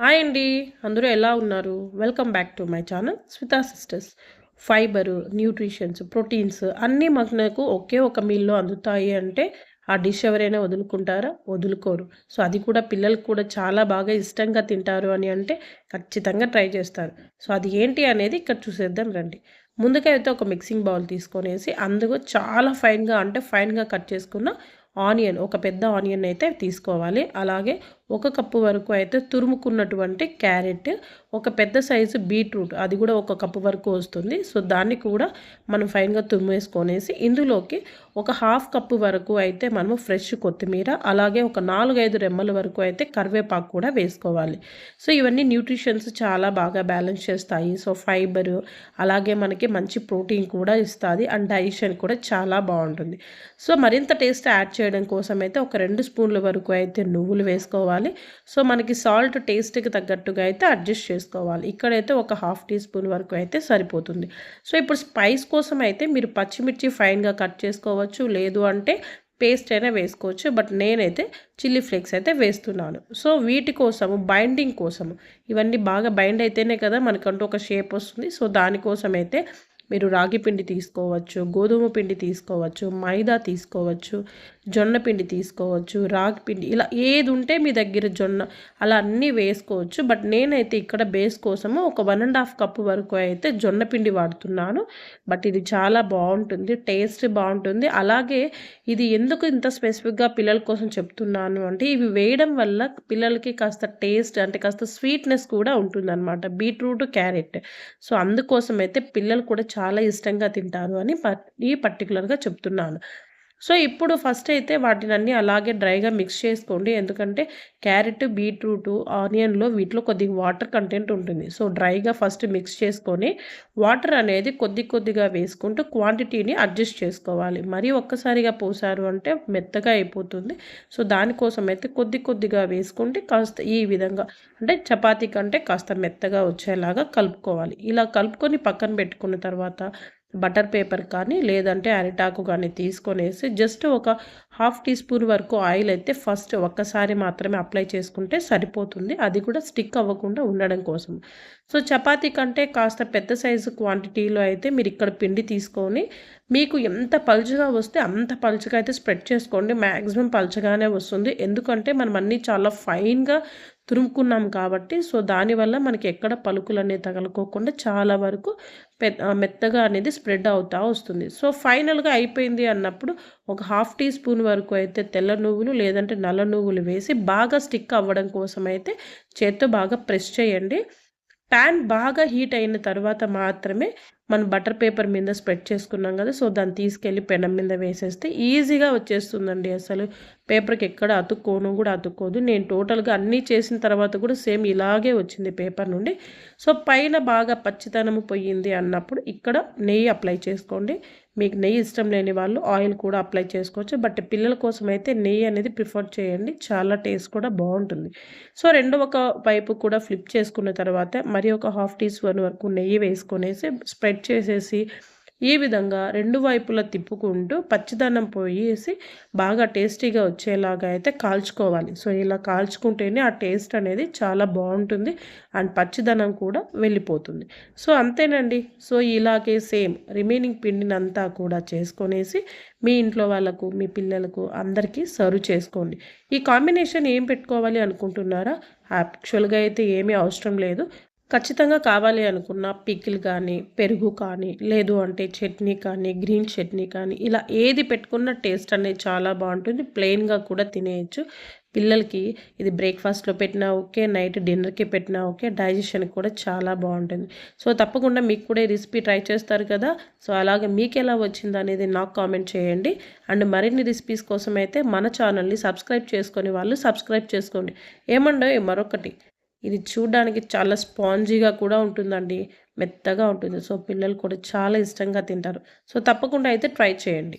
Hi అండి. అందరూ ఎలా ఉన్నారు? Welcome back to my channel Smita sisters. Fibre, nutritions, proteins అన్నీ మనకు ఒకే ఒక మీల్‌లో అందుతాయి అంటే ఆ డిష్ ఎవరైనా వదులుకుంటారా? వదులుకోరు. సో, అది కూడా పిల్లలు కూడా చాలా బాగా ఇష్టంగా తింటారు అని అంటే ఖచ్చితంగా ట్రై చేస్తారు. సో, అది ఏంటి అనేది ఇక్కడ చూసేద్దాం రండి. ముందుగా అయితే ఒక మిక్సింగ్ బౌల్ తీసుకొనేసి అందులో చాలా ఫైన్‌గా కట్ చేసుకున్న ఆనియన్, ఒక పెద్ద ఆనియన్ అయితే తీసుకోవాలి. అలాగే ఒక కప్పు వరకు అయితే తురుముకున్నటువంటి క్యారెట్, ఒక పెద్ద సైజు బీట్రూట్ అది కూడా ఒక కప్పు వరకు వస్తుంది. సో, దాన్ని కూడా మనం ఫైన్‌గా తురిమేసుకొనేసి ఇందులోకి ఒక హాఫ్ కప్పు వరకు అయితే మనము ఫ్రెష్ కొత్తిమీర, అలాగే ఒక 4, 5 రెమ్మల వరకు అయితే కరివేపాకు కూడా వేసుకోవాలి. సో, ఇవన్నీ న్యూట్రిషన్స్ చాలా బాగా బ్యాలెన్స్ చేస్తాయి. సో, ఫైబరు అలాగే మనకి మంచి ప్రోటీన్ కూడా ఇస్తాది. అండ్ డైజెషన్ కూడా చాలా బావుంటుంది. సో, మరింత టేస్ట్ యాడ్ చేయడం కోసం అయితే ఒక 2 స్పూన్ల వరకు అయితే నువ్వులు వేసుకోవాలి. సో, మనకి సాల్ట్ టేస్ట్‌కి తగ్గట్టుగా అయితే అడ్జస్ట్ చేసుకోవాలి. ఇక్కడైతే ఒక హాఫ్ టీ స్పూన్ వరకు అయితే సరిపోతుంది. సో, ఇప్పుడు స్పైస్ కోసం అయితే మీరు పచ్చిమిర్చి ఫైన్‌గా కట్ చేసుకోవచ్చు. లేదు అంటే పేస్ట్ అయినా వేసుకోవచ్చు. బట్ నేనైతే చిల్లీ ఫ్లేక్స్ అయితే వేస్తున్నాను. సో, వీటి కోసము బైండింగ్ కోసము ఇవన్నీ బాగా బైండ్ అయితేనే కదా మనకంటూ ఒక షేప్ వస్తుంది. సో, దానికోసమైతే మీరు రాగి పిండి తీసుకోవచ్చు, గోధుమ పిండి తీసుకోవచ్చు, మైదా తీసుకోవచ్చు, జొన్న పిండి తీసుకోవచ్చు, రాగి పిండి ఇలా ఏది ఉంటే మీ దగ్గర జొన్న అలా అన్నీ వేసుకోవచ్చు. బట్ నేనైతే ఇక్కడ బేస్ కోసము ఒక 1½ కప్పు వరకు అయితే జొన్న పిండి వాడుతున్నాను. బట్ ఇది చాలా బావుంటుంది. టేస్ట్ బావుంటుంది. అలాగే ఇది ఎందుకు ఇంత స్పెసిఫిక్‌గా పిల్లల కోసం చెప్తున్నాను అంటే ఇవి వేయడం వల్ల పిల్లలకి కాస్త టేస్ట్ అంటే కాస్త స్వీట్‌నెస్ కూడా ఉంటుందనమాట. Beetroot, carrot. సో, అందుకోసమైతే పిల్లలు కూడా చాలా ఇష్టంగా తింటారు అని పర్టిక్యులర్‌గా చెప్తున్నాను. సో, ఇప్పుడు ఫస్ట్ అయితే వాటినన్నీ అలాగే డ్రైగా మిక్స్ చేసుకోండి. ఎందుకంటే క్యారెట్, బీట్రూటు, ఆనియన్‌లో వీటిలో కొద్దిగా వాటర్ కంటెంట్ ఉంటుంది. సో, డ్రైగా ఫస్ట్ మిక్స్ చేసుకొని వాటర్ అనేది కొద్దిగా వేసుకుంటూ క్వాంటిటీని అడ్జస్ట్ చేసుకోవాలి. మరీ ఒక్కసారిగా పోసారు అంటే మెత్తగా అయిపోతుంది. సో, దానికోసం అయితే కొద్దిగా వేసుకుంటే కాస్త ఈ విధంగా అంటే చపాతీ కంటే కాస్త మెత్తగా వచ్చేలాగా కలుపుకోవాలి. ఇలా కలుపుకొని పక్కన పెట్టుకున్న తర్వాత బటర్ పేపర్ కానీ లేదంటే అరిటాకు కానీ తీసుకొనేసి జస్ట్ ఒక హాఫ్ టీ స్పూన్ వరకు ఆయిల్ అయితే ఫస్ట్ ఒక్కసారి మాత్రమే అప్లై చేసుకుంటే సరిపోతుంది. అది కూడా స్టిక్ అవ్వకుండా ఉండడం కోసం. సో, చపాతీ కంటే కాస్త పెద్ద సైజు క్వాంటిటీలో అయితే మీరు ఇక్కడ పిండి తీసుకొని మీకు ఎంత పలుచగా వస్తే అంత పలుచగా అయితే స్ప్రెడ్ చేసుకోండి. మ్యాక్సిమం పలుచగానే వస్తుంది. ఎందుకంటే మనం అన్నీ చాలా ఫైన్‌గా తురుముకున్నాం కాబట్టి సో, దానివల్ల మనకి ఎక్కడ పలుకులనేవి తగలుకోకుండా చాలా వరకు మెత్తగా అనేది స్ప్రెడ్ అవుతా వస్తుంది. సో, ఫైనల్‌గా అయిపోయింది అన్నప్పుడు ఒక హాఫ్ టీ స్పూన్ వరకు అయితే తెల్ల నువ్వులు లేదంటే నల్ల నువ్వులు వేసి బాగా స్టిక్ అవ్వడం కోసం అయితే చేత్తో బాగా ప్రెస్ చేయండి. పాన్ బాగా హీట్ అయిన తర్వాత మాత్రమే మనం బటర్ పేపర్ మీద స్ప్రెడ్ చేసుకున్నాం కదా! సో, దాన్ని తీసుకెళ్ళి పెనం మీద వేసేస్తే ఈజీగా వచ్చేస్తుందండి అసలు. పేపర్‌కి ఎక్కడ అతుక్కోదు. నేను టోటల్‌గా అన్నీ చేసిన తర్వాత కూడా సేమ్ ఇలాగే వచ్చింది పేపర్ నుండి. సో, పైన బాగా పచ్చితనము పోయింది అన్నప్పుడు ఇక్కడ నెయ్యి అప్లై చేసుకోండి. మీకు నెయ్యి ఇష్టం లేని వాళ్ళు ఆయిల్ కూడా అప్లై చేసుకోవచ్చు. బట్ పిల్లల కోసం అయితే నెయ్యి అనేది ప్రిఫర్ చేయండి. చాలా టేస్ట్ కూడా బావుంటుంది. సో, రెండవ వైపు కూడా ఫ్లిప్ చేసుకున్న తర్వాత మరి ఒక హాఫ్ టీ స్పూన్ వరకు నెయ్యి వేసుకొనేసి స్ప్రెడ్ చేసేసి ఈ విధంగా రెండు వైపులా తిప్పుకుంటూ పచ్చిదనం పోయేసి బాగా టేస్టీగా వచ్చేలాగా అయితే కాల్చుకోవాలి. సో, ఇలా కాల్చుకుంటేనే ఆ టేస్ట్ అనేది చాలా బావుంటుంది. అండ్ పచ్చిదనం కూడా వెళ్ళిపోతుంది. సో, అంతేనండి. సో, ఇలాగే సేమ్ రిమైనింగ్ పిండినంతా కూడా చేసుకొనేసి మీ ఇంట్లో వాళ్ళకు, మీ పిల్లలకు అందరికీ సర్వ్ చేసుకోండి. ఈ కాంబినేషన్ ఏం పెట్టుకోవాలి అనుకుంటున్నారా? యాక్చువల్‌గా అయితే ఏమీ అవసరం లేదు. ఖచ్చితంగా కావాలి అనుకున్న పికిల్ కానీ, పెరుగు కానీ, లేదు అంటే చట్నీ కానీ, గ్రీన్ చట్నీ కానీ ఇలా ఏది పెట్టుకున్న టేస్ట్ అనేది చాలా బావుంటుంది. ప్లెయిన్‌గా కూడా తినేయొచ్చు. పిల్లలకి ఇది బ్రేక్‌ఫాస్ట్‌లో పెట్టినా ఓకే, నైట్ డిన్నర్‌కి పెట్టినా ఓకే, డైజెషన్‌కి కూడా చాలా బావుంటుంది. సో, తప్పకుండా మీకు కూడా ఈ రెసిపీ ట్రై చేస్తారు కదా! సో, అలాగే మీకెలా వచ్చిందనేది నాకు కామెంట్ చేయండి. అండ్ మరిన్ని రెసిపీస్ కోసమైతే మన ఛానల్‌ని సబ్స్క్రైబ్ చేసుకొని వాళ్ళు సబ్స్క్రైబ్ చేసుకోండి. ఏమండోయ్ మరొకటి ఇది చూడ్డానికి చాలా స్పాంజీగా కూడా ఉంటుందండి. మెత్తగా ఉంటుంది. సో, పిల్లలు కూడా చాలా ఇష్టంగా తింటారు. సో, తప్పకుండా అయితే ట్రై చేయండి.